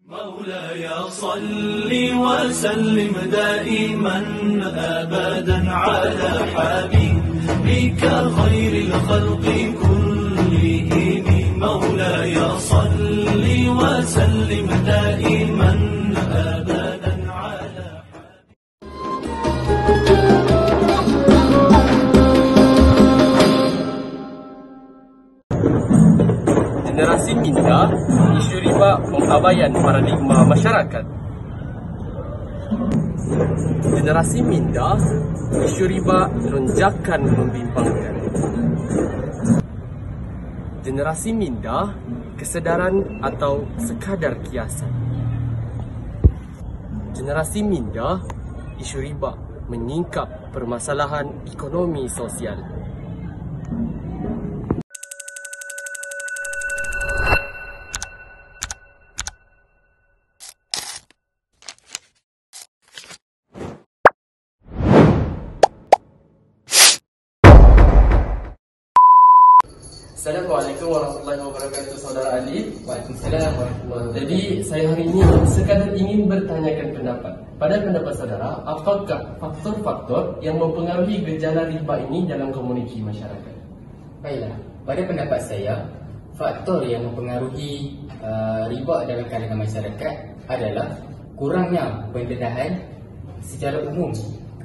مولاي صل وسلم دائما أبدا على حبيبك خير الخلق كلهم. مولاي صل وسلم دائما أبدا على Generasi minda, isu riba pengabaian paradigma masyarakat. Generasi minda, isu riba lonjakan membimbangkan. Generasi minda, kesedaran atau sekadar kiasan. Generasi minda, isu riba menyingkap permasalahan ekonomi sosial. Assalamualaikum warahmatullahi wabarakatuh, Saudara Ali. Waalaikumsalam warahmatullahi wabarakatuh. Jadi saya hari ini sekadar ingin bertanyakan pendapat. Pada pendapat saudara, apakah faktor-faktor yang mempengaruhi gejala riba ini dalam komuniti masyarakat? Baiklah, pada pendapat saya, faktor yang mempengaruhi riba dalam kalangan masyarakat adalah kurangnya pendedahan secara umum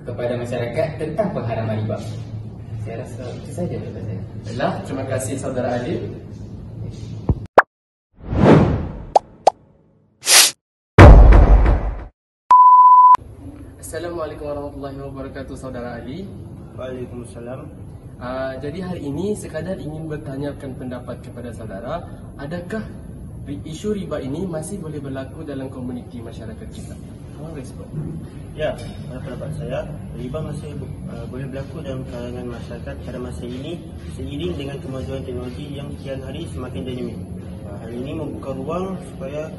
kepada masyarakat tentang pengharaman riba. Saya rasa itu saja pendapat saya. Baiklah, terima kasih Saudara Ali. Assalamualaikum warahmatullahi wabarakatuh, Saudara Ali. Waalaikumsalam. Jadi hari ini sekadar ingin bertanyakan pendapat kepada saudara, adakah isu riba ini masih boleh berlaku dalam komuniti masyarakat kita? Tolong respon. Ya, pada pendapat saya, riba masih boleh berlaku dalam kalangan masyarakat pada masa ini seiring dengan kemajuan teknologi yang kian hari semakin dinamik. Hal ini membuka ruang supaya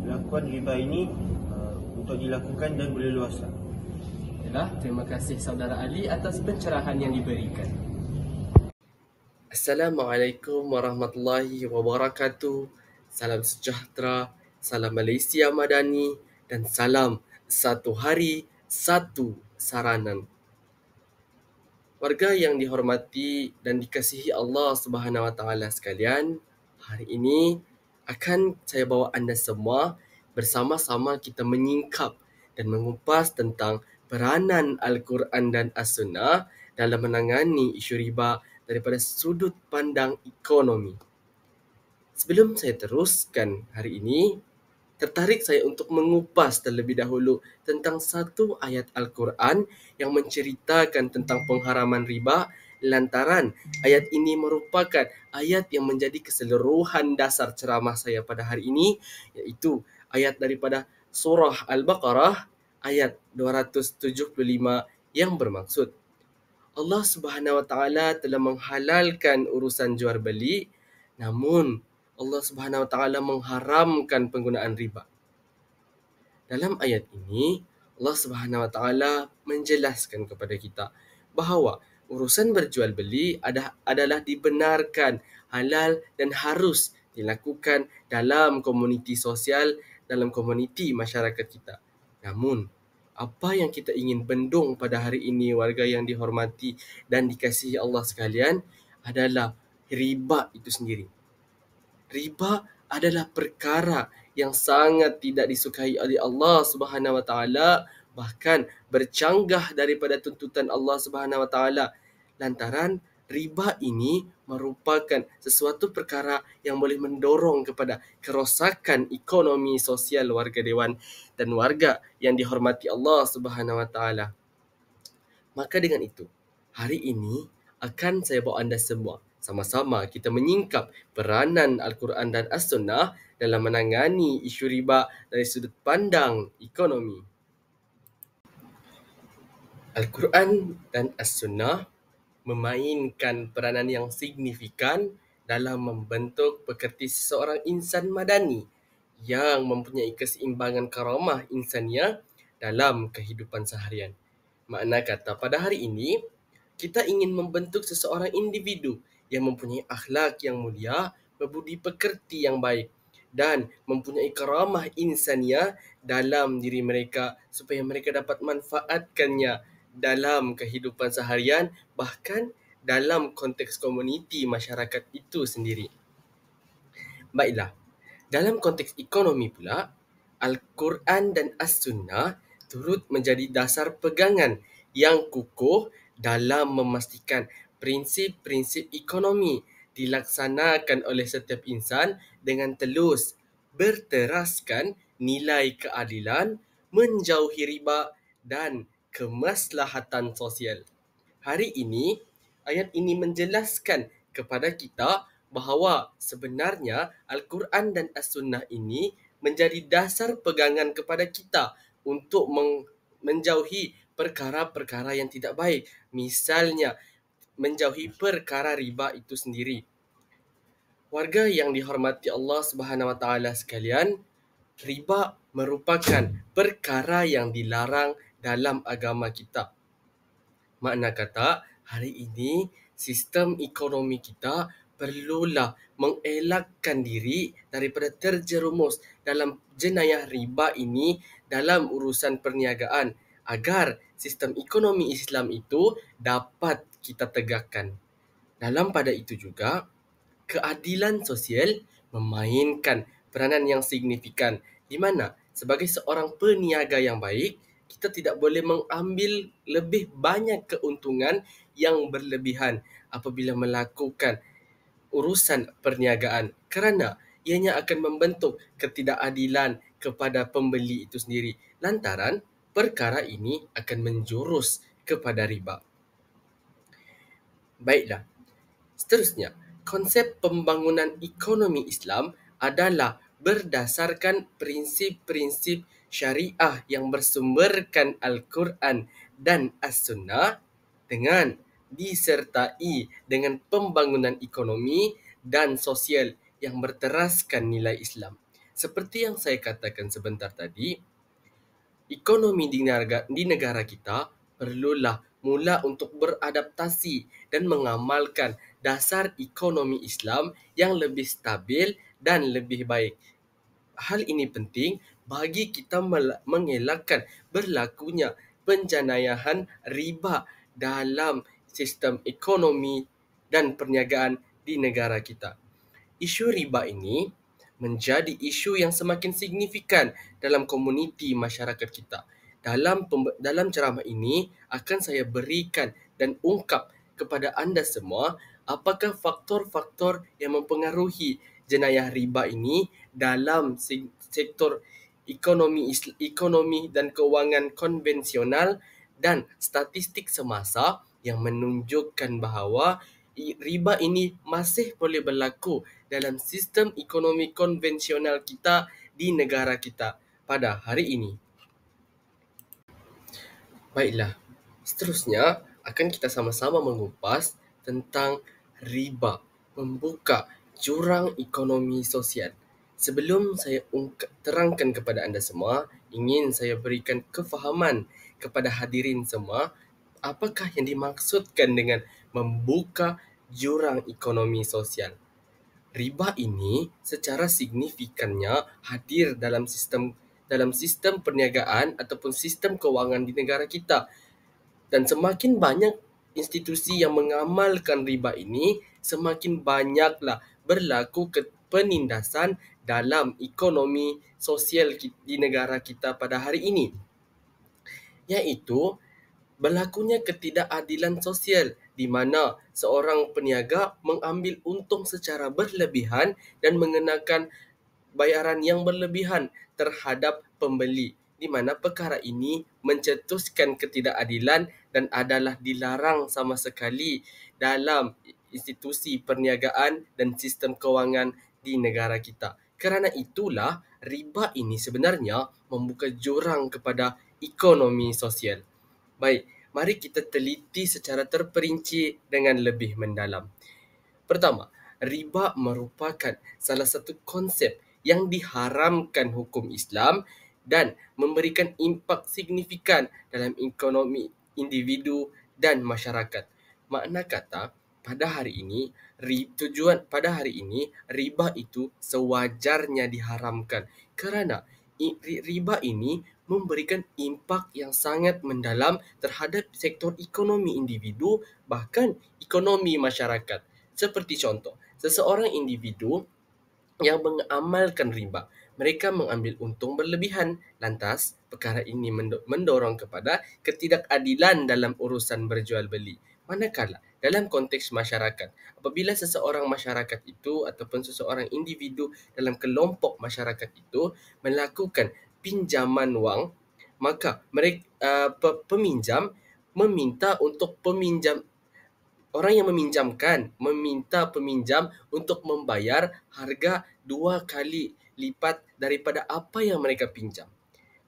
pelakuan riba ini untuk dilakukan dan boleh luasa. Baiklah, terima kasih Saudara Ali atas pencerahan yang diberikan. Assalamualaikum warahmatullahi wabarakatuh. Salam sejahtera, salam Malaysia Madani dan salam satu hari, satu saranan. Warga yang dihormati dan dikasihi Allah Subhanahu Wa Taala sekalian, hari ini akan saya bawa anda semua bersama-sama kita menyingkap dan mengupas tentang peranan Al-Quran dan As-Sunnah dalam menangani isu riba daripada sudut pandang ekonomi. Sebelum saya teruskan hari ini, tertarik saya untuk mengupas terlebih dahulu tentang satu ayat Al-Quran yang menceritakan tentang pengharaman riba, lantaran ayat ini merupakan ayat yang menjadi keseluruhan dasar ceramah saya pada hari ini, iaitu ayat daripada surah Al-Baqarah ayat 275 yang bermaksud Allah Subhanahu Wa Taala telah menghalalkan urusan jual beli, namun Allah Subhanahu Wa Taala mengharamkan penggunaan riba. Dalam ayat ini, Allah Subhanahu Wa Taala menjelaskan kepada kita bahawa urusan berjual beli adalah dibenarkan, halal dan harus dilakukan dalam komuniti sosial, dalam komuniti masyarakat kita. Namun, apa yang kita ingin bendung pada hari ini, warga yang dihormati dan dikasihi Allah sekalian, adalah riba itu sendiri. Riba adalah perkara yang sangat tidak disukai oleh Allah Subhanahu Wa Taala, bahkan bercanggah daripada tuntutan Allah Subhanahu Wa Taala. Lantaran riba ini merupakan sesuatu perkara yang boleh mendorong kepada kerosakan ekonomi sosial warga dewan dan warga yang dihormati Allah Subhanahu Wa Taala. Maka dengan itu, hari ini akan saya bawa anda semua sama-sama kita menyingkap peranan Al-Quran dan As-Sunnah dalam menangani isu riba dari sudut pandang ekonomi. Al-Quran dan As-Sunnah memainkan peranan yang signifikan dalam membentuk pekerti seseorang insan madani yang mempunyai keseimbangan karamah insaniah dalam kehidupan seharian. Makna kata, pada hari ini, kita ingin membentuk seseorang individu yang mempunyai akhlak yang mulia, berbudi pekerti yang baik, dan mempunyai karamah insaniah dalam diri mereka supaya mereka dapat manfaatkannya dalam kehidupan seharian, bahkan dalam konteks komuniti masyarakat itu sendiri. Baiklah, dalam konteks ekonomi pula, Al-Quran dan As-Sunnah turut menjadi dasar pegangan yang kukuh dalam memastikan prinsip-prinsip ekonomi dilaksanakan oleh setiap insan dengan telus, berteraskan nilai keadilan, menjauhi riba dan kemaslahatan sosial. Hari ini, ayat ini menjelaskan kepada kita bahawa sebenarnya Al-Quran dan As-Sunnah ini menjadi dasar pegangan kepada kita untuk menjauhi perkara-perkara yang tidak baik. Misalnya, menjauhi perkara riba itu sendiri. Warga yang dihormati Allah Subhanahu Wa Taala sekalian, riba merupakan perkara yang dilarang dalam agama kita. Makna kata, hari ini sistem ekonomi kita perlulah mengelakkan diri daripada terjerumus dalam jenayah riba ini dalam urusan perniagaan agar sistem ekonomi Islam itu dapat kita tegakkan. Dalam pada itu juga, keadilan sosial memainkan peranan yang signifikan di mana sebagai seorang peniaga yang baik, kita tidak boleh mengambil lebih banyak keuntungan yang berlebihan apabila melakukan urusan perniagaan kerana ianya akan membentuk ketidakadilan kepada pembeli itu sendiri. Lantaran perkara ini akan menjurus kepada riba. Baiklah, seterusnya, konsep pembangunan ekonomi Islam adalah berdasarkan prinsip-prinsip syariah yang bersumberkan Al-Quran dan As-Sunnah dengan disertai dengan pembangunan ekonomi dan sosial yang berteraskan nilai Islam. Seperti yang saya katakan sebentar tadi, ekonomi di negara kita perlulah mula untuk beradaptasi dan mengamalkan dasar ekonomi Islam yang lebih stabil dan lebih baik. Hal ini penting bagi kita mengelakkan berlakunya penjenayahan riba dalam sistem ekonomi dan perniagaan di negara kita. Isu riba ini menjadi isu yang semakin signifikan dalam komuniti masyarakat kita. Dalam ceramah ini akan saya berikan dan ungkap kepada anda semua apakah faktor-faktor yang mempengaruhi jenayah riba ini dalam sektor ekonomi dan kewangan konvensional dan statistik semasa yang menunjukkan bahawa riba ini masih boleh berlaku dalam sistem ekonomi konvensional kita di negara kita pada hari ini. Baiklah, seterusnya akan kita sama-sama mengupas tentang riba, membuka jurang ekonomi sosial. Sebelum saya terangkan kepada anda semua, ingin saya berikan kefahaman kepada hadirin semua apakah yang dimaksudkan dengan membuka jurang ekonomi sosial. Riba ini secara signifikannya hadir dalam sistem perniagaan ataupun sistem kewangan di negara kita. Dan semakin banyak institusi yang mengamalkan riba ini, semakin banyaklah berlaku penindasan dalam ekonomi sosial di negara kita pada hari ini. Iaitu berlakunya ketidakadilan sosial di mana seorang peniaga mengambil untung secara berlebihan dan mengenakan bayaran yang berlebihan terhadap pembeli, di mana perkara ini mencetuskan ketidakadilan dan adalah dilarang sama sekali dalam institusi perniagaan dan sistem kewangan di negara kita. Kerana itulah riba ini sebenarnya membuka jurang kepada ekonomi sosial. Baik, mari kita teliti secara terperinci dengan lebih mendalam. Pertama, riba merupakan salah satu konsep yang diharamkan hukum Islam dan memberikan impak signifikan dalam ekonomi individu dan masyarakat. Makna kata, pada hari ini riba itu sewajarnya diharamkan kerana riba ini memberikan impak yang sangat mendalam terhadap sektor ekonomi individu bahkan ekonomi masyarakat. Seperti contoh, seseorang individu yang mengamalkan riba, mereka mengambil untung berlebihan. Lantas, perkara ini mendorong kepada ketidakadilan dalam urusan berjual beli. Manakala dalam konteks masyarakat, apabila seseorang masyarakat itu ataupun seseorang individu dalam kelompok masyarakat itu melakukan pinjaman wang, maka peminjam meminta untuk orang yang meminta peminjam untuk membayar harga 2 kali lipat daripada apa yang mereka pinjam.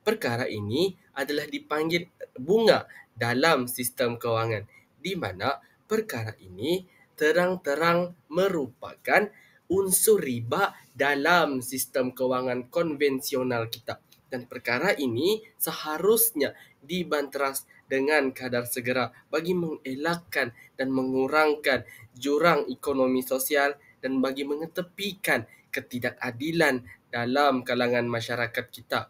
Perkara ini adalah dipanggil bunga dalam sistem kewangan, di mana perkara ini terang-terang merupakan unsur riba dalam sistem kewangan konvensional kita. Dan perkara ini seharusnya dibanteras dengan kadar segera bagi mengelakkan dan mengurangkan jurang ekonomi sosial dan bagi mengetepikan ketidakadilan dalam kalangan masyarakat kita,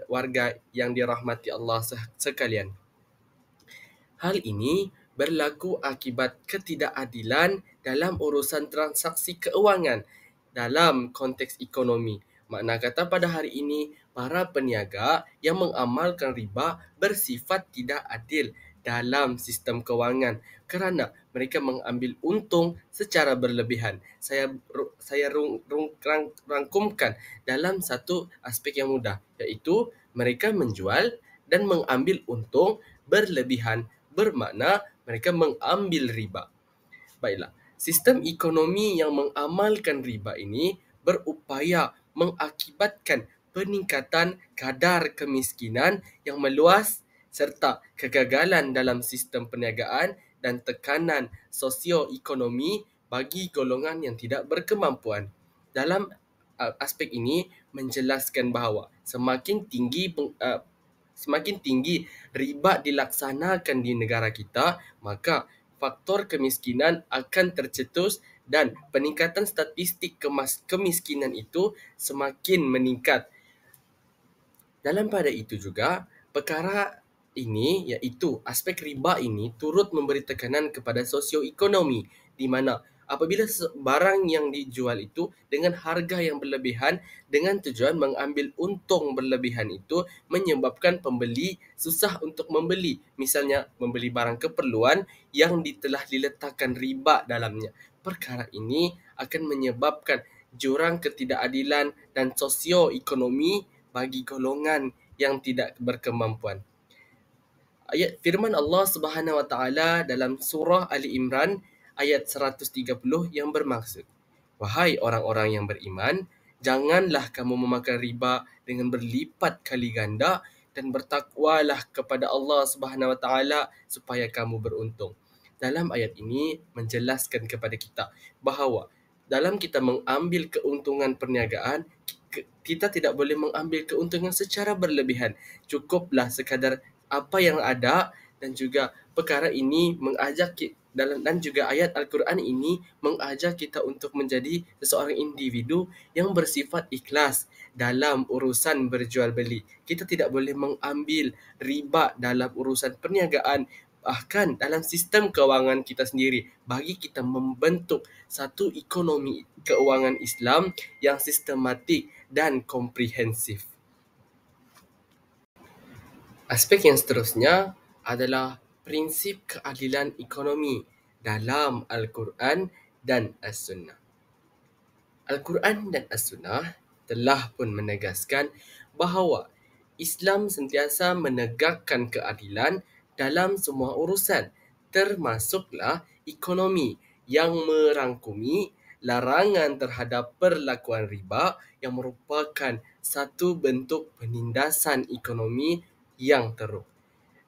warga yang dirahmati Allah sekalian. Hal ini berlaku akibat ketidakadilan dalam urusan transaksi keuangan dalam konteks ekonomi. Makna kata pada hari ini, para peniaga yang mengamalkan riba bersifat tidak adil dalam sistem kewangan kerana mereka mengambil untung secara berlebihan. Saya rangkumkan dalam satu aspek yang mudah, iaitu mereka menjual dan mengambil untung berlebihan, bermakna mereka mengambil riba. Baiklah, sistem ekonomi yang mengamalkan riba ini berupaya mengakibatkan peningkatan kadar kemiskinan yang meluas serta kegagalan dalam sistem perniagaan dan tekanan sosioekonomi bagi golongan yang tidak berkemampuan. Dalam aspek ini menjelaskan bahawa semakin tinggi riba dilaksanakan di negara kita, maka faktor kemiskinan akan tercetus dan peningkatan statistik kemiskinan itu semakin meningkat. Dalam pada itu juga, perkara ini iaitu aspek riba ini turut memberi tekanan kepada sosioekonomi, di mana apabila barang yang dijual itu dengan harga yang berlebihan dengan tujuan mengambil untung berlebihan itu menyebabkan pembeli susah untuk membeli. Misalnya membeli barang keperluan yang telah diletakkan riba dalamnya. Perkara ini akan menyebabkan jurang ketidakadilan dan sosioekonomi bagi golongan yang tidak berkemampuan. Ayat firman Allah Subhanahu Wa Taala dalam surah Ali Imran ayat 130 yang bermaksud, wahai orang-orang yang beriman, janganlah kamu memakan riba dengan berlipat kali ganda dan bertakwalah kepada Allah Subhanahu Wa Taala supaya kamu beruntung. Dalam ayat ini menjelaskan kepada kita bahawa dalam kita mengambil keuntungan perniagaan, kita tidak boleh mengambil keuntungan secara berlebihan. Cukuplah sekadar apa yang ada, dan juga perkara ini mengajak dan juga ayat Al-Quran ini mengajak kita untuk menjadi seseorang individu yang bersifat ikhlas dalam urusan berjual beli. Kita tidak boleh mengambil riba dalam urusan perniagaan, bahkan dalam sistem keuangan kita sendiri, bagi kita membentuk satu ekonomi keuangan Islam yang sistematik dan komprehensif. Aspek yang seterusnya adalah prinsip keadilan ekonomi dalam Al-Quran dan As-Sunnah. Al-Quran dan As-Sunnah telah pun menegaskan bahawa Islam sentiasa menegakkan keadilan dalam semua urusan, termasuklah ekonomi yang merangkumi larangan terhadap perlakuan riba yang merupakan satu bentuk penindasan ekonomi yang teruk.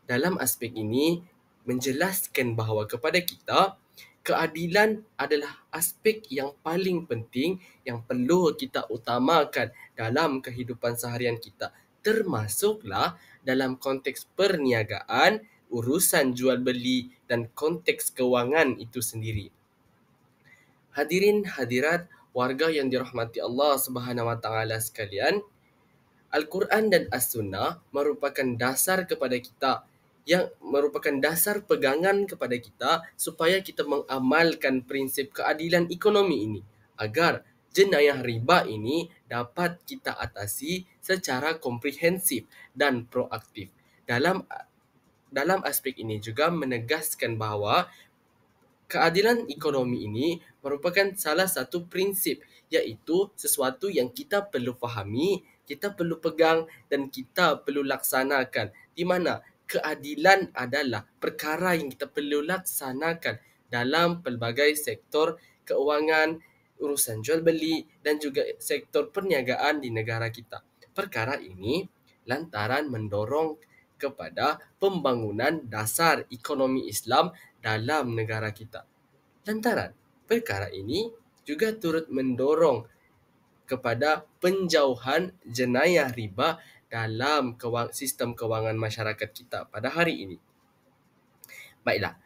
Dalam aspek ini menjelaskan bahawa kepada kita, keadilan adalah aspek yang paling penting yang perlu kita utamakan dalam kehidupan seharian kita, termasuklah dalam konteks perniagaan, urusan jual beli dan konteks kewangan itu sendiri. Hadirin hadirat warga yang dirahmati Allah Subhanahu wa taala sekalian, Al-Quran dan As-Sunnah merupakan dasar kepada kita, yang merupakan dasar pegangan kepada kita supaya kita mengamalkan prinsip keadilan ekonomi ini agar jenayah riba ini dapat kita atasi secara komprehensif dan proaktif. Dalam aspek ini juga menegaskan bahawa keadilan ekonomi ini merupakan salah satu prinsip, iaitu sesuatu yang kita perlu fahami, kita perlu pegang dan kita perlu laksanakan, di mana keadilan adalah perkara yang kita perlu laksanakan dalam pelbagai sektor keuangan, urusan jual beli dan juga sektor perniagaan di negara kita. Perkara ini lantaran mendorong kepada pembangunan dasar ekonomi Islam dalam negara kita. Lantaran perkara ini juga turut mendorong kepada penjauhan jenayah riba dalam sistem kewangan masyarakat kita pada hari ini. Baiklah,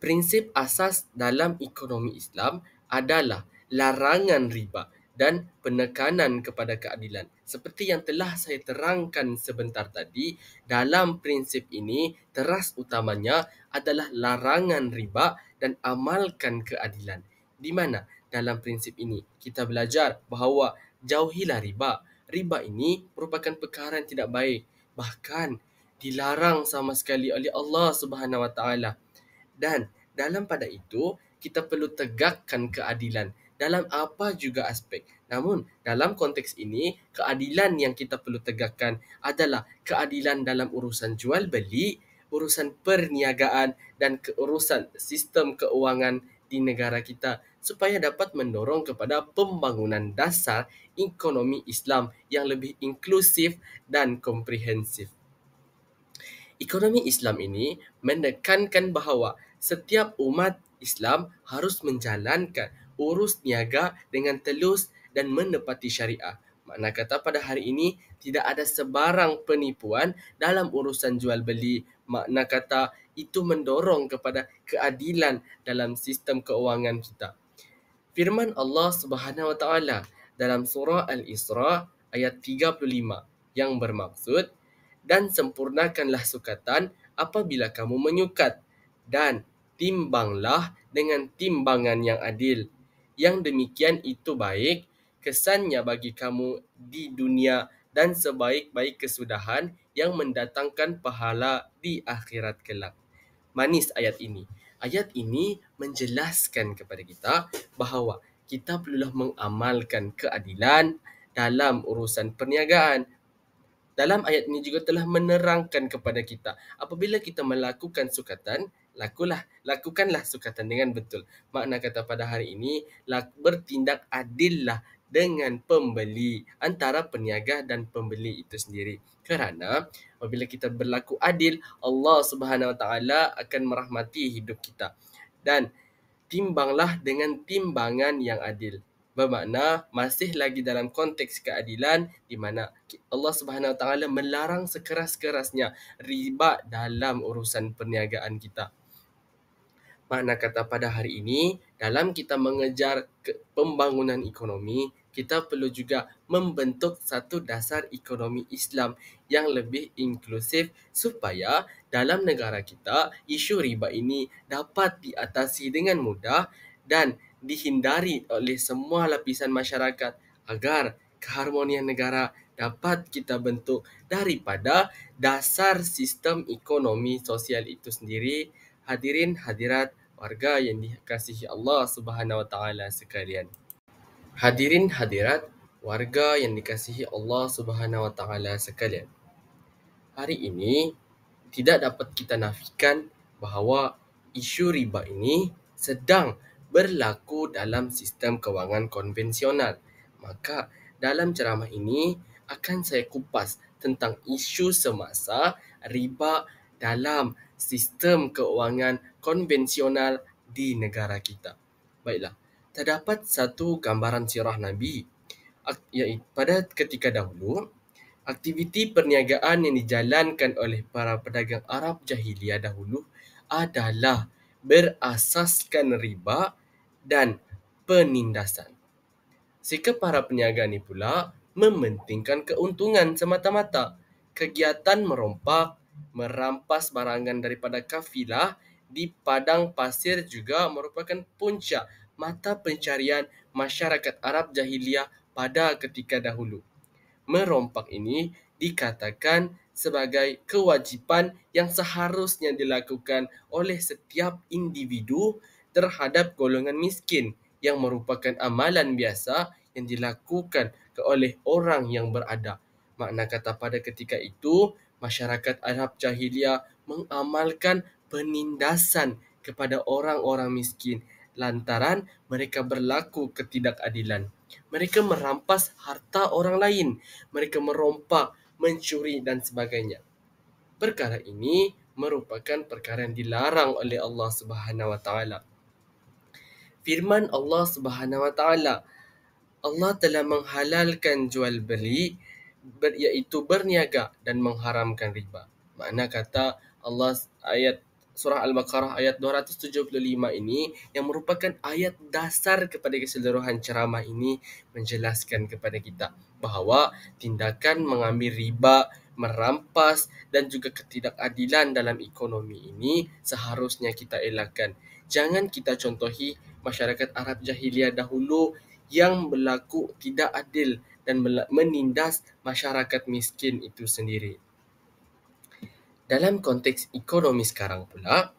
prinsip asas dalam ekonomi Islam adalah larangan riba dan penekanan kepada keadilan. Seperti yang telah saya terangkan sebentar tadi, dalam prinsip ini teras utamanya adalah larangan riba dan amalkan keadilan. Di mana dalam prinsip ini kita belajar bahawa jauhilah riba. Riba ini merupakan perkara yang tidak baik, bahkan dilarang sama sekali oleh Allah Subhanahu Wa Taala. Dan dalam pada itu kita perlu tegakkan keadilan dalam apa juga aspek. Namun dalam konteks ini, keadilan yang kita perlu tegakkan adalah keadilan dalam urusan jual beli, urusan perniagaan dan urusan sistem keuangan di negara kita supaya dapat mendorong kepada pembangunan dasar ekonomi Islam yang lebih inklusif dan komprehensif. Ekonomi Islam ini menekankan bahawa setiap umat Islam harus menjalankan urus niaga dengan telus dan menepati syariah. Makna kata pada hari ini tidak ada sebarang penipuan dalam urusan jual beli. Makna kata itu mendorong kepada keadilan dalam sistem keuangan kita. Firman Allah Subhanahu Wa Taala dalam surah Al-Isra ayat 35 yang bermaksud, dan sempurnakanlah sukatan apabila kamu menyukat, dan timbanglah dengan timbangan yang adil. Yang demikian itu baik kesannya bagi kamu di dunia dan sebaik-baik kesudahan yang mendatangkan pahala di akhirat kelak. Manis ayat ini. Ayat ini menjelaskan kepada kita bahawa kita perlulah mengamalkan keadilan dalam urusan perniagaan. Dalam ayat ini juga telah menerangkan kepada kita, apabila kita melakukan sukatan, lakukanlah sukatan dengan betul. Makna kata pada hari ini, bertindak adillah dengan pembeli, antara peniaga dan pembeli itu sendiri. Kerana apabila kita berlaku adil, Allah Subhanahu Wa Taala akan merahmati hidup kita. Dan timbanglah dengan timbangan yang adil. Bermakna masih lagi dalam konteks keadilan di mana Allah Subhanahu Wa Taala melarang sekeras-kerasnya riba dalam urusan perniagaan kita. Makna kata pada hari ini, dalam kita mengejar pembangunan ekonomi, kita perlu juga membentuk satu dasar ekonomi Islam yang lebih inklusif supaya dalam negara kita, isu riba ini dapat diatasi dengan mudah dan dihindari oleh semua lapisan masyarakat agar keharmonian negara dapat kita bentuk daripada dasar sistem ekonomi sosial itu sendiri. Hadirin hadirat warga yang dikasihi Allah Subhanahu Wa Taala sekalian. Hadirin hadirat warga yang dikasihi Allah Subhanahu Wa Taala sekalian. Hari ini tidak dapat kita nafikan bahawa isu riba ini sedang berlaku dalam sistem kewangan konvensional. Maka dalam ceramah ini akan saya kupas tentang isu semasa riba dalam sistem keuangan konvensional di negara kita. Baiklah, terdapat satu gambaran sirah Nabi. Pada ketika dahulu, aktiviti perniagaan yang dijalankan oleh para pedagang Arab jahiliyah dahulu adalah berasaskan riba dan penindasan. Sikap para peniaga ni pula mementingkan keuntungan semata-mata. Kegiatan merompak, merampas barangan daripada kafilah di padang pasir juga merupakan puncak mata pencarian masyarakat Arab jahiliah pada ketika dahulu. Merompak ini dikatakan sebagai kewajipan yang seharusnya dilakukan oleh setiap individu terhadap golongan miskin yang merupakan amalan biasa yang dilakukan oleh orang yang beradab. Makna kata pada ketika itu, masyarakat Arab jahiliah mengamalkan penindasan kepada orang-orang miskin lantaran mereka berlaku ketidakadilan. Mereka merampas harta orang lain, mereka merompak, mencuri dan sebagainya. Perkara ini merupakan perkara yang dilarang oleh Allah Subhanahu Wa Taala. Firman Allah Subhanahu Wa Taala, Allah telah menghalalkan jual beli iaitu berniaga dan mengharamkan riba. Makna kata Allah ayat surah Al-Baqarah ayat 275 ini yang merupakan ayat dasar kepada keseluruhan ceramah ini menjelaskan kepada kita bahawa tindakan mengambil riba, merampas dan juga ketidakadilan dalam ekonomi ini seharusnya kita elakkan. Jangan kita contohi masyarakat Arab jahiliah dahulu yang berlaku tidak adil dan menindas masyarakat miskin itu sendiri. Dalam konteks ekonomi sekarang pula,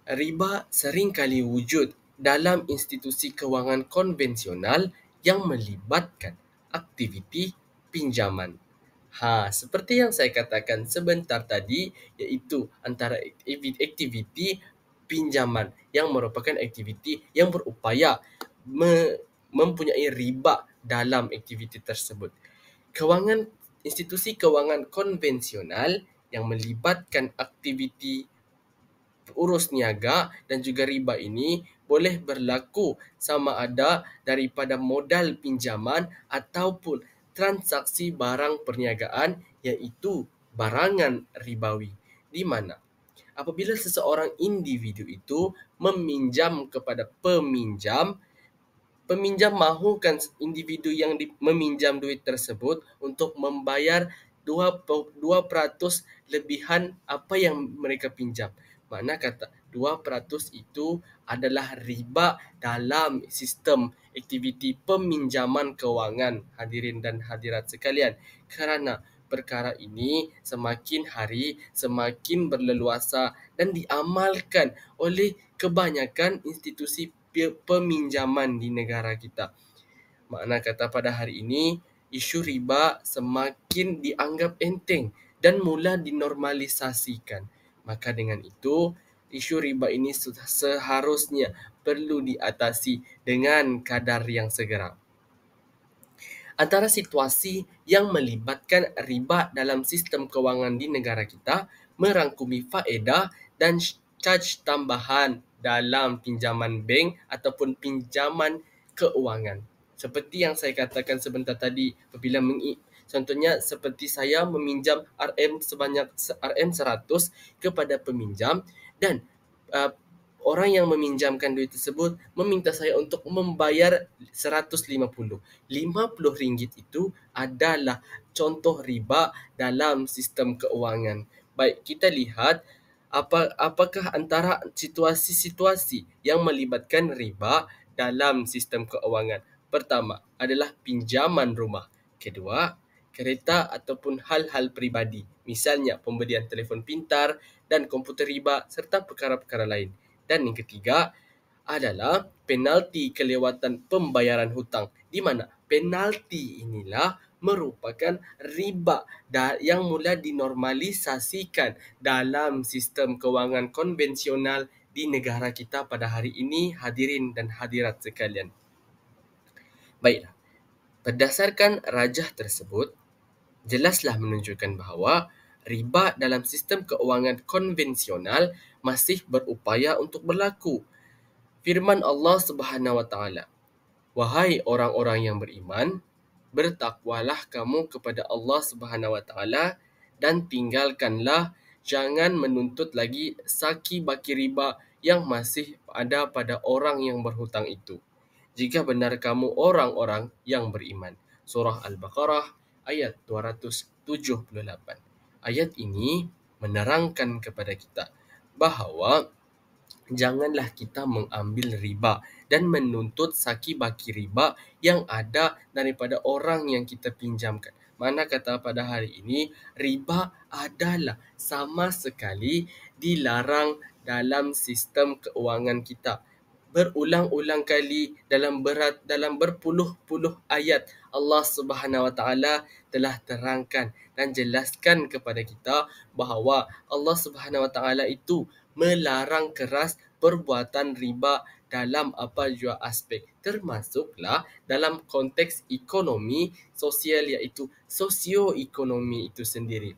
riba seringkali wujud dalam institusi kewangan konvensional yang melibatkan aktiviti pinjaman. Seperti yang saya katakan sebentar tadi, iaitu antara aktiviti pinjaman yang merupakan aktiviti yang berupaya mempunyai riba dalam aktiviti tersebut. Institusi kewangan konvensional yang melibatkan aktiviti urus niaga dan juga riba ini boleh berlaku sama ada daripada modal pinjaman ataupun transaksi barang perniagaan iaitu barangan ribawi. Di mana apabila seseorang individu itu meminjam kepada peminjam, peminjam mahukan individu yang meminjam duit tersebut untuk membayar 2% lebihan apa yang mereka pinjam. Makna kata 2% itu adalah riba dalam sistem aktiviti peminjaman kewangan, hadirin dan hadirat sekalian. Kerana perkara ini semakin hari semakin berleluasa dan diamalkan oleh kebanyakan institusi peminjaman di negara kita. Makna kata pada hari ini, isu riba semakin dianggap enteng dan mula dinormalisasikan. Maka dengan itu, isu riba ini seharusnya perlu diatasi dengan kadar yang segera. Antara situasi yang melibatkan riba dalam sistem kewangan di negara kita merangkumi faedah dan caj tambahan dalam pinjaman bank ataupun pinjaman keuangan. Seperti yang saya katakan sebentar tadi, apabila contohnya seperti saya meminjam RM sebanyak RM100 kepada peminjam dan orang yang meminjamkan duit tersebut meminta saya untuk membayar 150. RM50 itu adalah contoh riba dalam sistem keuangan. Baik, kita lihat apakah antara situasi-situasi yang melibatkan riba dalam sistem keuangan. Pertama adalah pinjaman rumah. Kedua, kereta ataupun hal-hal peribadi. Misalnya pembelian telefon pintar dan komputer riba serta perkara-perkara lain. Dan yang ketiga adalah penalti kelewatan pembayaran hutang. Di mana penalti inilah merupakan riba yang mula dinormalisasikan dalam sistem kewangan konvensional di negara kita pada hari ini, hadirin dan hadirat sekalian. Baiklah, berdasarkan rajah tersebut, jelaslah menunjukkan bahawa riba dalam sistem keuangan konvensional masih berupaya untuk berlaku. Firman Allah Subhanahu Wa Taala, "Wahai orang-orang yang beriman, bertakwalah kamu kepada Allah Subhanahu Wa Taala dan tinggalkanlah, jangan menuntut lagi saki baki riba yang masih ada pada orang yang berhutang itu. jika benar kamu orang-orang yang beriman. Surah Al-Baqarah ayat 278. Ayat ini menerangkan kepada kita bahawa janganlah kita mengambil riba dan menuntut saki baki riba yang ada daripada orang yang kita pinjamkan. Mana kata pada hari ini, riba adalah sama sekali dilarang dalam sistem keuangan kita. Berulang-ulang kali dalam berpuluh-puluh ayat Allah Subhanahu Wa Taala telah terangkan dan jelaskan kepada kita bahawa Allah Subhanahu Wa Taala itu melarang keras perbuatan riba dalam apa jua aspek, termasuklah dalam konteks ekonomi sosial, iaitu sosioekonomi itu sendiri.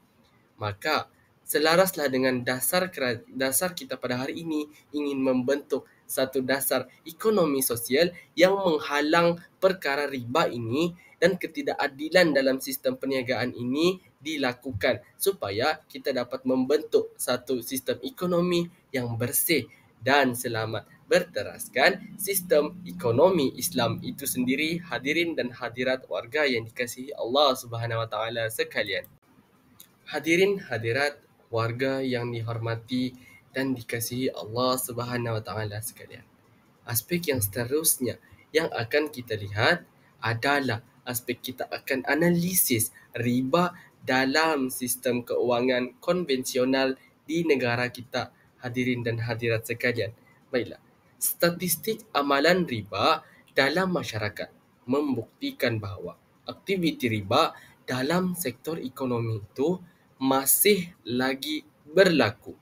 Maka selaraslah dengan dasar kita pada hari ini ingin membentuk satu dasar ekonomi sosial yang menghalang perkara riba ini dan ketidakadilan dalam sistem perniagaan ini dilakukan supaya kita dapat membentuk satu sistem ekonomi yang bersih dan selamat berteraskan sistem ekonomi Islam itu sendiri. Hadirin dan hadirat warga yang dikasihi Allah Subhanahu Wa Taala sekalian. Hadirin hadirat warga yang dihormati dan dikasihi Allah Subhanahu Wa Taala sekalian. Aspek yang seterusnya yang akan kita lihat adalah aspek kita akan analisis riba dalam sistem keuangan konvensional di negara kita. Hadirin dan hadirat sekalian. Baiklah. Statistik amalan riba dalam masyarakat membuktikan bahawa aktiviti riba dalam sektor ekonomi itu masih lagi berlaku.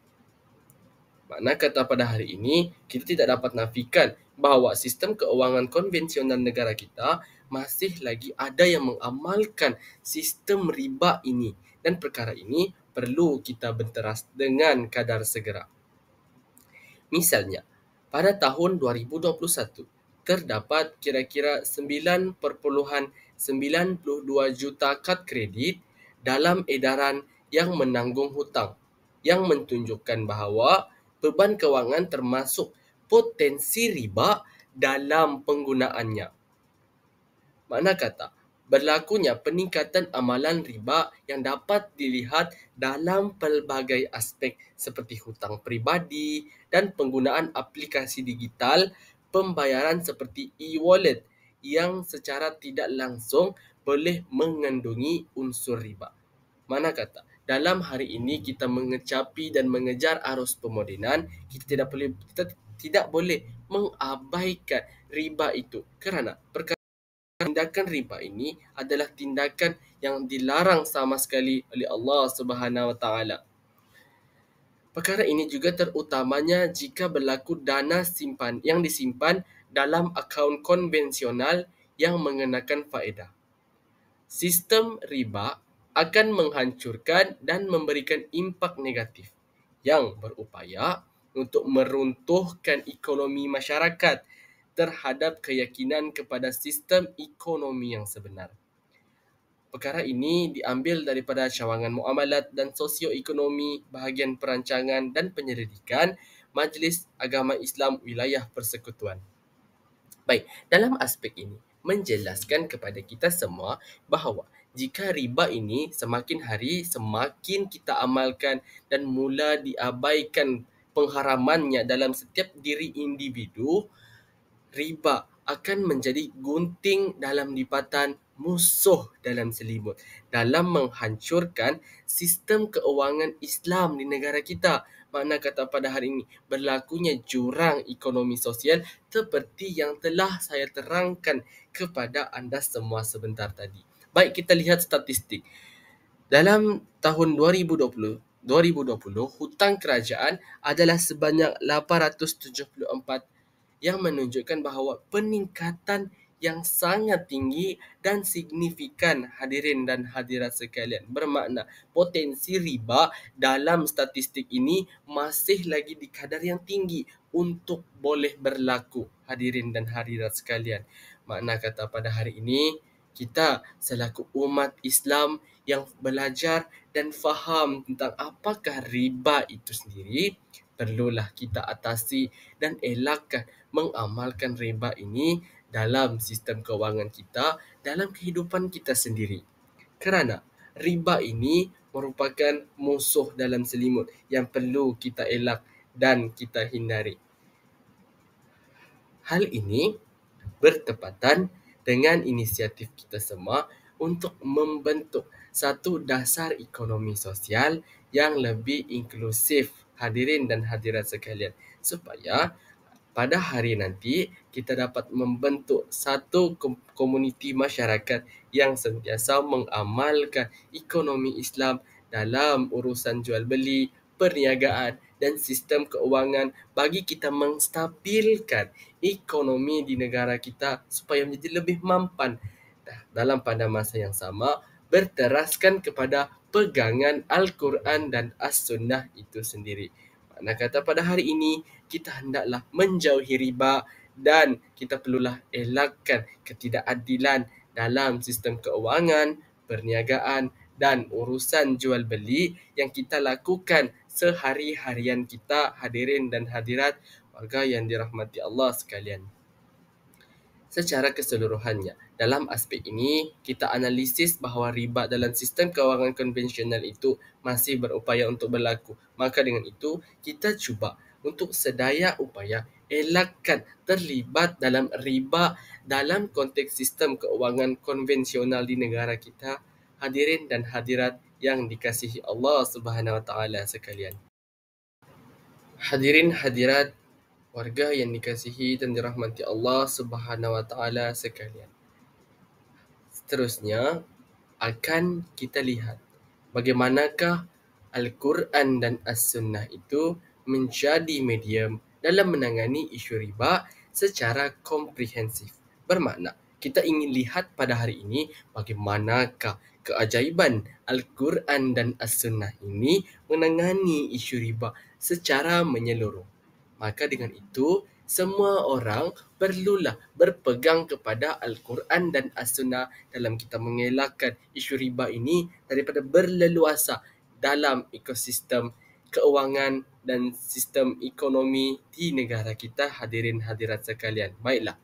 Makna kata pada hari ini, kita tidak dapat nafikan bahawa sistem keuangan konvensional negara kita masih lagi ada yang mengamalkan sistem riba ini. Dan perkara ini perlu kita benteras dengan kadar segera. Misalnya, pada tahun 2021, terdapat kira-kira 9.92 juta kad kredit dalam edaran yang menanggung hutang, yang menunjukkan bahawa beban kewangan termasuk potensi riba dalam penggunaannya. Makna kata, berlakunya peningkatan amalan riba yang dapat dilihat dalam pelbagai aspek seperti hutang peribadi dan penggunaan aplikasi digital pembayaran seperti e-wallet yang secara tidak langsung boleh mengandungi unsur riba. Mana kata, dalam hari ini kita mengecapi dan mengejar arus pemodenan, kita tidak boleh mengabaikan riba itu kerana tindakan riba ini adalah tindakan yang dilarang sama sekali oleh Allah Subhanahu Wa Taala. Perkara ini juga terutamanya jika berlaku dana simpan yang disimpan dalam akaun konvensional yang mengenakan faedah. Sistem riba akan menghancurkan dan memberikan impak negatif yang berupaya untuk meruntuhkan ekonomi masyarakat terhadap keyakinan kepada sistem ekonomi yang sebenar. Perkara ini diambil daripada cawangan muamalat dan sosioekonomi bahagian perancangan dan penyelidikan Majlis Agama Islam Wilayah Persekutuan. Baik, dalam aspek ini menjelaskan kepada kita semua bahawa jika riba ini semakin hari semakin kita amalkan dan mula diabaikan pengharamannya dalam setiap diri individu, riba akan menjadi gunting dalam lipatan, musuh dalam selimut dalam menghancurkan sistem keuangan Islam di negara kita. Makna kata pada hari ini berlakunya jurang ekonomi sosial seperti yang telah saya terangkan kepada anda semua sebentar tadi. Baik, kita lihat statistik. Dalam tahun 2020, hutang kerajaan adalah sebanyak 874 yang menunjukkan bahawa peningkatan yang sangat tinggi dan signifikan, hadirin dan hadirat sekalian. Bermakna potensi riba dalam statistik ini masih lagi di kadar yang tinggi untuk boleh berlaku, hadirin dan hadirat sekalian. Makna kata pada hari ini, kita selaku umat Islam yang belajar dan faham tentang apakah riba itu sendiri, perlulah kita atasi dan elakkan mengamalkan riba ini dalam sistem kewangan kita, dalam kehidupan kita sendiri. Kerana riba ini merupakan musuh dalam selimut yang perlu kita elak dan kita hindari. Hal ini bertepatan dengan inisiatif kita semua untuk membentuk satu dasar ekonomi sosial yang lebih inklusif, hadirin dan hadirat sekalian, supaya pada hari nanti kita dapat membentuk satu komuniti masyarakat yang sentiasa mengamalkan ekonomi Islam dalam urusan jual beli, perniagaan dan sistem keuangan bagi kita menstabilkan ekonomi di negara kita supaya menjadi lebih mampan. Dalam pada masa yang sama, berteraskan kepada pegangan Al-Quran dan As-Sunnah itu sendiri. Makna kata pada hari ini, kita hendaklah menjauhi riba dan kita perlulah elakkan ketidakadilan dalam sistem keuangan, perniagaan dan urusan jual beli yang kita lakukan sehari-harian kita, hadirin dan hadirat warga yang dirahmati Allah sekalian. Secara keseluruhannya, dalam aspek ini, kita analisis bahawa riba dalam sistem kewangan konvensional itu masih berupaya untuk berlaku. Maka dengan itu, kita cuba untuk sedaya upaya elakkan terlibat dalam riba dalam konteks sistem keuangan konvensional di negara kita, hadirin dan hadirat yang dikasihi Allah Subhanahu Wa Taala sekalian. Hadirin hadirat warga yang dikasihi dan dirahmati Allah Subhanahu Wa Taala sekalian. Seterusnya akan kita lihat bagaimanakah Al-Quran dan As-Sunnah itu menjadi medium dalam menangani isu riba secara komprehensif. Bermakna kita ingin lihat pada hari ini bagaimanakah keajaiban Al-Quran dan As-Sunnah ini menangani isu riba secara menyeluruh. Maka dengan itu, semua orang perlulah berpegang kepada Al-Quran dan As-Sunnah dalam kita mengelakkan isu riba ini daripada berleluasa dalam ekosistem keuangan dan sistem ekonomi di negara kita, hadirin hadirat sekalian. Baiklah,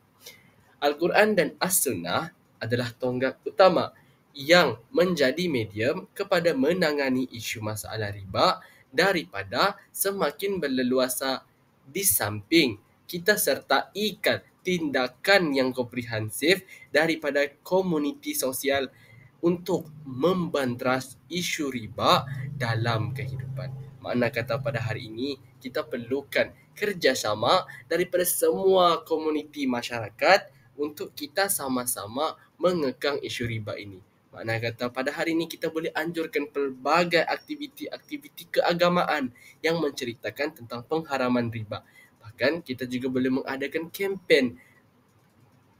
Al-Quran dan As-Sunnah adalah tonggak utama yang menjadi medium kepada menangani isu masalah riba daripada semakin berleluasa. Di samping kita sertaikan tindakan yang komprehensif daripada komuniti sosial untuk membantras isu riba dalam kehidupan. Makna kata pada hari ini, kita perlukan kerjasama daripada semua komuniti masyarakat untuk kita sama-sama mengekang isu riba ini. Makna kata pada hari ini kita boleh anjurkan pelbagai aktiviti-aktiviti keagamaan yang menceritakan tentang pengharaman riba. Bahkan kita juga boleh mengadakan kempen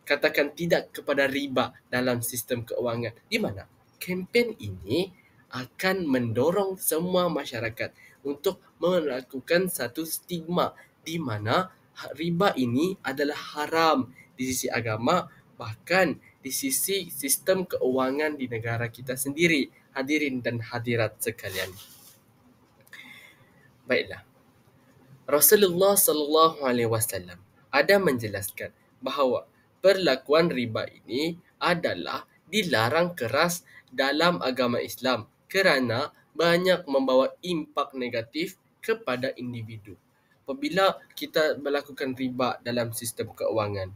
katakan tidak kepada riba dalam sistem keuangan, di mana kempen ini akan mendorong semua masyarakat untuk melakukan satu stigma di mana riba ini adalah haram di sisi agama, bahkan di sisi sistem keuangan di negara kita sendiri, hadirin dan hadirat sekalian. Baiklah, Rasulullah sallallahu alaihi wasallam ada menjelaskan bahawa perlakuan riba ini adalah dilarang keras dalam agama Islam kerana banyak membawa impak negatif kepada individu. Apabila kita melakukan riba dalam sistem keuangan,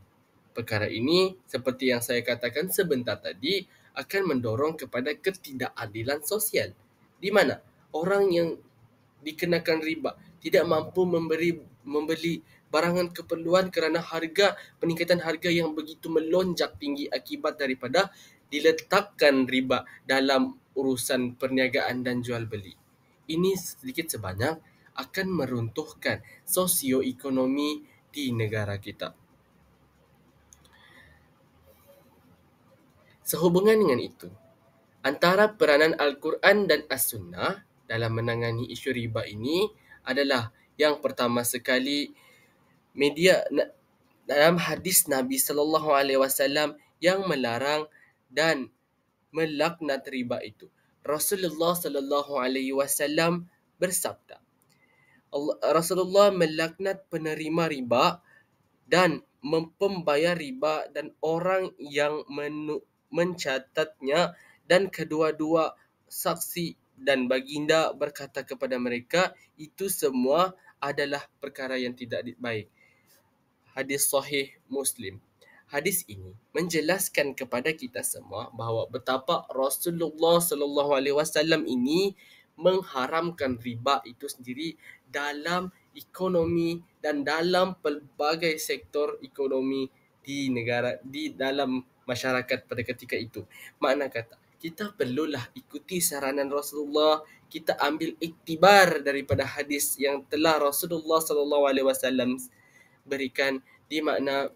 perkara ini seperti yang saya katakan sebentar tadi akan mendorong kepada ketidakadilan sosial, di mana orang yang dikenakan riba tidak mampu membeli barangan keperluan kerana peningkatan harga yang begitu melonjak tinggi akibat daripada diletakkan riba dalam urusan perniagaan dan jual beli. Ini sedikit sebanyak akan meruntuhkan sosioekonomi di negara kita. Sehubungan dengan itu, antara peranan Al-Quran dan As-Sunnah dalam menangani isu riba ini adalah yang pertama sekali media dalam hadis Nabi sallallahu alaihi wasallam yang melarang dan melaknat riba itu. Rasulullah sallallahu alaihi wasallam bersabda, Rasulullah melaknat penerima riba dan pembayar riba dan orang yang mencatatnya, dan kedua-dua saksi dan baginda berkata kepada mereka, itu semua adalah perkara yang tidak baik. Hadis sahih Muslim. Hadis ini menjelaskan kepada kita semua bahawa betapa Rasulullah sallallahu alaihi wasallam ini mengharamkan riba itu sendiri dalam ekonomi dan dalam pelbagai sektor ekonomi di dalam masyarakat pada ketika itu. Makna kata, kita perlulah ikuti saranan Rasulullah, kita ambil iktibar daripada hadis yang telah Rasulullah sallallahu alaihi wasallam berikan, di makna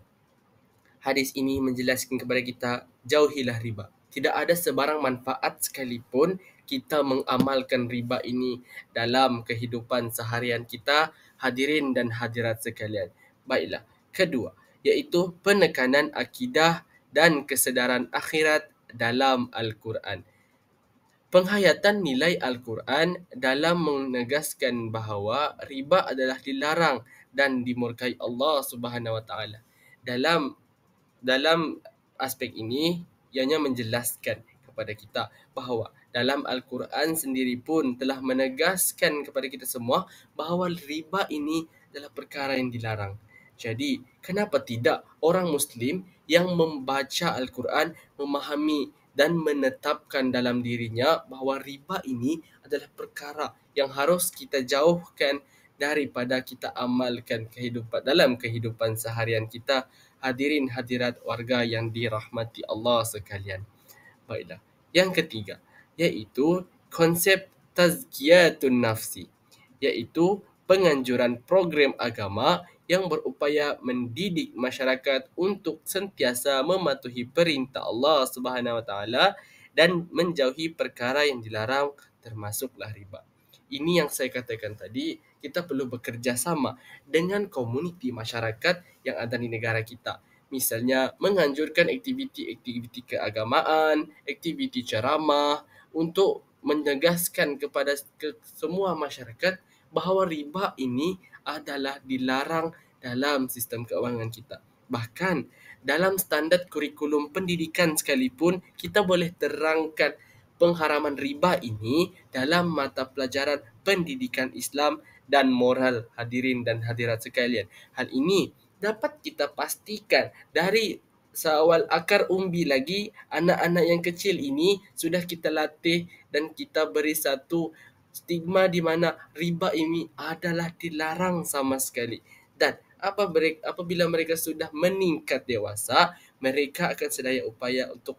hadis ini menjelaskan kepada kita, jauhilah riba. Tidak ada sebarang manfaat sekalipun kita mengamalkan riba ini dalam kehidupan seharian kita, hadirin dan hadirat sekalian. Baiklah, kedua, iaitu penekanan akidah dan kesedaran akhirat dalam Al-Quran. Penghayatan nilai Al-Quran dalam menegaskan bahawa riba adalah dilarang dan dimurkai Allah Subhanahu Wa Taala. Dalam aspek ini, ianya menjelaskan kepada kita bahawa dalam Al-Quran sendiri pun telah menegaskan kepada kita semua bahawa riba ini adalah perkara yang dilarang. Jadi, kenapa tidak orang Muslim yang membaca Al-Quran memahami dan menetapkan dalam dirinya bahawa riba ini adalah perkara yang harus kita jauhkan daripada kita amalkan dalam kehidupan seharian kita, hadirin hadirat warga yang dirahmati Allah sekalian. Baiklah. Yang ketiga, iaitu konsep tazkiyatun nafsi, iaitu penganjuran program agama yang berupaya mendidik masyarakat untuk sentiasa mematuhi perintah Allah Subhanahu Wa Taala dan menjauhi perkara yang dilarang, termasuklah riba. Ini yang saya katakan tadi, kita perlu bekerjasama dengan komuniti masyarakat yang ada di negara kita. Misalnya menganjurkan aktiviti-aktiviti keagamaan, aktiviti ceramah untuk menegaskan kepada semua masyarakat bahawa riba ini adalah dilarang dalam sistem keuangan kita. Bahkan dalam standard kurikulum pendidikan sekalipun, kita boleh terangkan pengharaman riba ini dalam mata pelajaran pendidikan Islam dan moral, hadirin dan hadirat sekalian. Hal ini dapat kita pastikan dari seawal akar umbi lagi, anak-anak yang kecil ini sudah kita latih dan kita beri satu stigma di mana riba ini adalah dilarang sama sekali. Dan apabila mereka sudah meningkat dewasa, mereka akan sedaya upaya untuk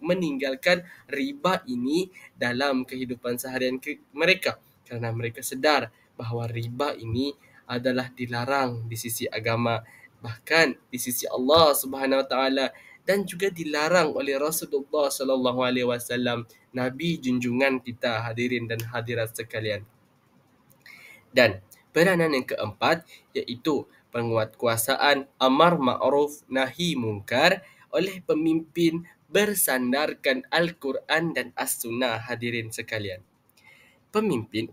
meninggalkan riba ini dalam kehidupan seharian mereka, kerana mereka sedar bahawa riba ini adalah dilarang di sisi agama, bahkan di sisi Allah Subhanahu Wa Taala, dan juga dilarang oleh Rasulullah sallallahu alaihi wasallam, nabi junjungan kita, hadirin dan hadirat sekalian. Dan peranan yang keempat, iaitu penguatkuasaan amar ma'ruf nahi mungkar oleh pemimpin bersandarkan Al-Quran dan As-Sunnah, hadirin sekalian. Pemimpin,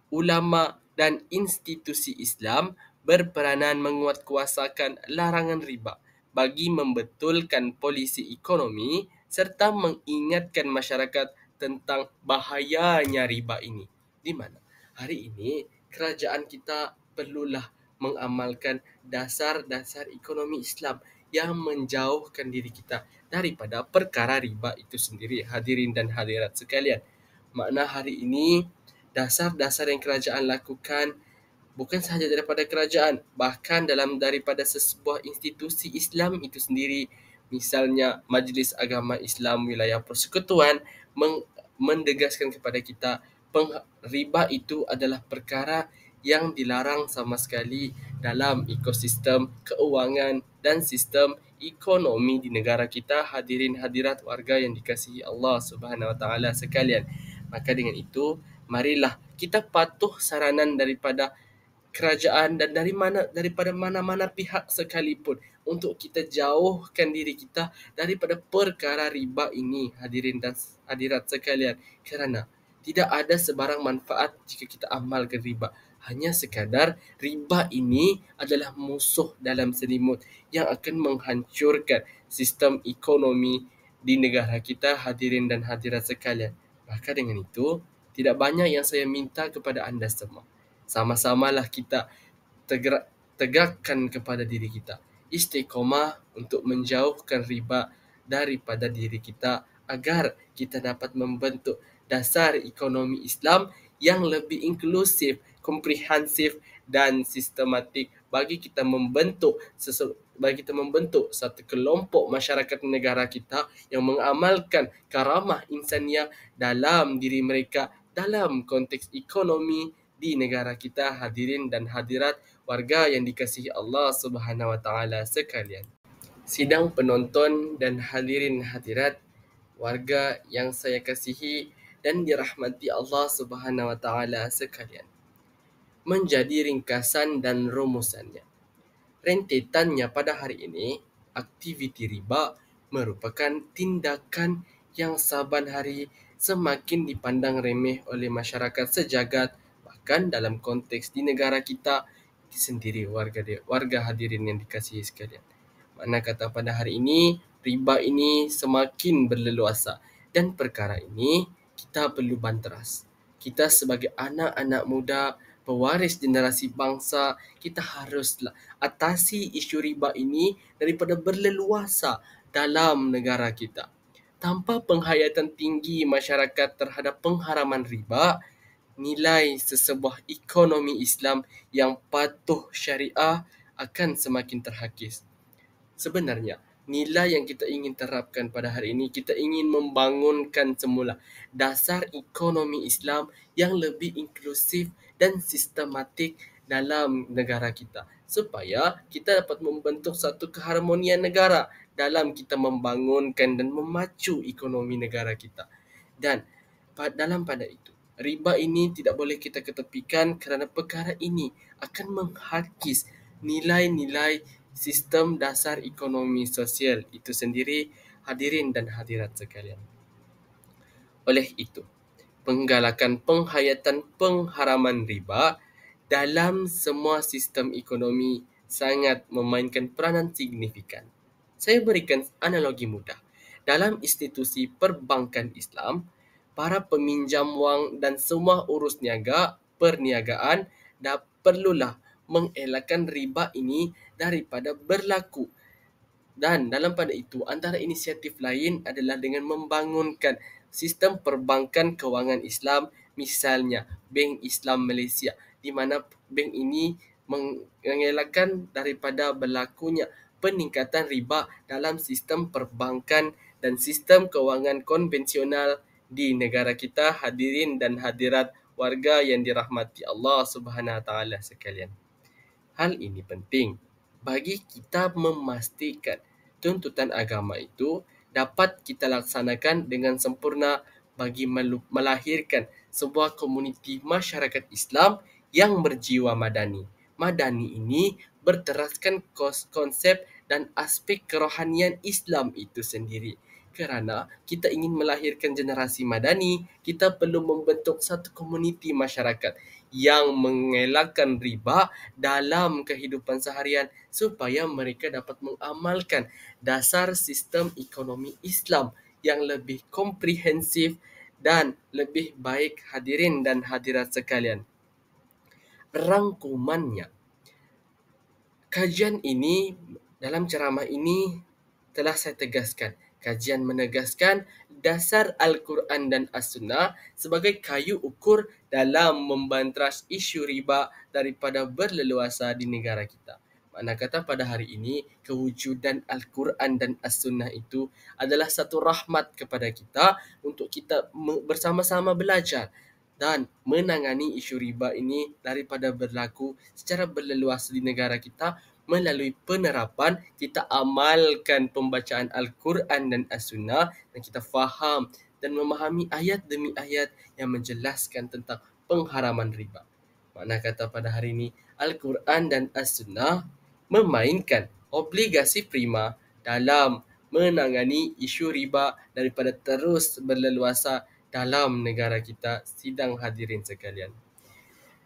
ulama dan institusi Islam berperanan menguatkuasakan larangan riba bagi membetulkan polisi ekonomi serta mengingatkan masyarakat tentang bahayanya riba ini. Di mana hari ini kerajaan kita perlulah mengamalkan dasar-dasar ekonomi Islam yang menjauhkan diri kita daripada perkara riba itu sendiri, hadirin dan hadirat sekalian. Makna hari ini dasar-dasar yang kerajaan lakukan bukan sahaja daripada kerajaan, bahkan daripada sebuah institusi Islam itu sendiri. Misalnya Majlis Agama Islam Wilayah Persekutuan mendegaskan kepada kita riba itu adalah perkara yang dilarang sama sekali dalam ekosistem keuangan dan sistem ekonomi di negara kita, hadirin hadirat warga yang dikasihi Allah Subhanahu Wa Taala sekalian. Maka dengan itu, marilah kita patuh saranan daripada kerajaan dan daripada mana-mana pihak sekalipun untuk kita jauhkan diri kita daripada perkara riba ini, hadirin dan hadirat sekalian, kerana tidak ada sebarang manfaat jika kita amalkan riba. Hanya sekadar riba ini adalah musuh dalam selimut yang akan menghancurkan sistem ekonomi di negara kita, hadirin dan hadirat sekalian. Maka dengan itu, tidak banyak yang saya minta kepada anda semua. Sama-samalah kita tegakkan kepada diri kita istiqomah untuk menjauhkan riba daripada diri kita agar kita dapat membentuk dasar ekonomi Islam yang lebih inklusif, komprehensif dan sistematik bagi kita membentuk satu kelompok masyarakat negara kita yang mengamalkan karamah insaniah dalam diri mereka dalam konteks ekonomi di negara kita, hadirin dan hadirat warga yang dikasihi Allah Subhanahu wa taala sekalian. Sidang penonton dan hadirin hadirat warga yang saya kasihi dan dirahmati Allah Subhanahu wa taala sekalian. Menjadi ringkasan dan rumusannya. Rentetannya pada hari ini, aktiviti riba merupakan tindakan yang saban hari semakin dipandang remeh oleh masyarakat sejagat, bahkan dalam konteks di negara kita sendiri, warga hadirin yang dikasihi sekalian. Mana kata pada hari ini, riba ini semakin berleluasa dan perkara ini kita perlu banteras. Kita sebagai anak-anak muda, pewaris generasi bangsa, kita haruslah atasi isu riba ini daripada berleluasa dalam negara kita. Tanpa penghayatan tinggi masyarakat terhadap pengharaman riba, nilai sesebuah ekonomi Islam yang patuh syariah akan semakin terhakis. Sebenarnya, nilai yang kita ingin terapkan pada hari ini, kita ingin membangunkan semula dasar ekonomi Islam yang lebih inklusif dan sistematik dalam negara kita, supaya kita dapat membentuk satu keharmonian negara dalam kita membangunkan dan memacu ekonomi negara kita. Dan pada itu, riba ini tidak boleh kita ketepikan kerana perkara ini akan menghakis nilai-nilai sistem dasar ekonomi sosial itu sendiri, hadirin dan hadirat sekalian. Oleh itu, penggalakan penghayatan pengharaman riba dalam semua sistem ekonomi sangat memainkan peranan signifikan. Saya berikan analogi mudah. Dalam institusi perbankan Islam, para peminjam wang dan semua urus niaga, perniagaan perlulah mengelakkan riba ini daripada berlaku. Dan dalam pada itu, antara inisiatif lain adalah dengan membangunkan sistem perbankan kewangan Islam, misalnya Bank Islam Malaysia, di mana bank ini mengelakkan daripada berlakunya peningkatan riba dalam sistem perbankan dan sistem kewangan konvensional di negara kita, hadirin dan hadirat warga yang dirahmati Allah Subhanahu wa taala sekalian. Hal ini penting bagi kita memastikan tuntutan agama itu dapat kita laksanakan dengan sempurna bagi melahirkan sebuah komuniti masyarakat Islam yang berjiwa madani. Madani ini berteraskan konsep dan aspek kerohanian Islam itu sendiri. Kerana kita ingin melahirkan generasi madani, kita perlu membentuk satu komuniti masyarakat yang mengelakkan riba dalam kehidupan seharian supaya mereka dapat mengamalkan dasar sistem ekonomi Islam yang lebih komprehensif dan lebih baik, hadirin dan hadirat sekalian. Rangkumannya. Kajian ini, dalam ceramah ini telah saya tegaskan. Kajian menegaskan dasar Al-Quran dan As-Sunnah sebagai kayu ukur dalam membanteras isu riba daripada berleluasa di negara kita. Mana kata pada hari ini, kewujudan Al-Quran dan As-Sunnah itu adalah satu rahmat kepada kita untuk kita bersama-sama belajar dan menangani isu riba ini daripada berlaku secara berleluasa di negara kita. Melalui penerapan, kita amalkan pembacaan Al-Quran dan As-Sunnah dan kita faham dan memahami ayat demi ayat yang menjelaskan tentang pengharaman riba. Mana kata pada hari ini, Al-Quran dan As-Sunnah memainkan obligasi prima dalam menangani isu riba daripada terus berleluasa dalam negara kita, sidang hadirin sekalian.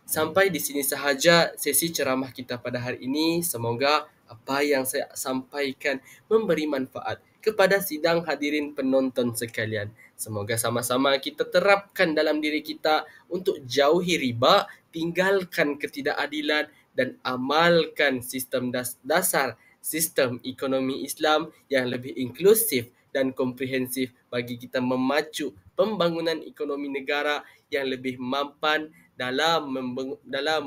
Sampai di sini sahaja sesi ceramah kita pada hari ini. Semoga apa yang saya sampaikan memberi manfaat kepada sidang hadirin penonton sekalian. Semoga sama-sama kita terapkan dalam diri kita untuk jauhi riba, tinggalkan ketidakadilan dan amalkan sistem dasar sistem ekonomi Islam yang lebih inklusif dan komprehensif bagi kita memacu pembangunan ekonomi negara yang lebih mampan dalam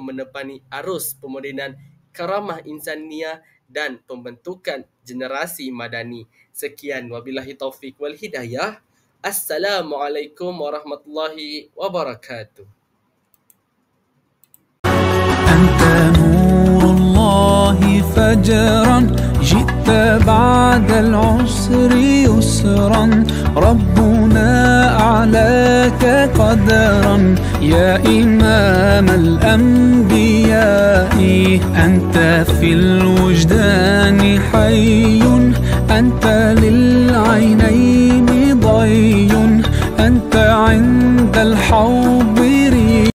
menepani arus pemodenan karamah insaniah dan pembentukan generasi madani. Sekian, wabillahi taufik wal hidayah. Assalamualaikum warahmatullahi wabarakatuh. Anta nurullahi fajran جئت بعد العسر يسرا ربنا أعلاك قدرا يا إمام الأنبياء أنت في الوجدان حي أنت للعينين ضي أنت عند الحوض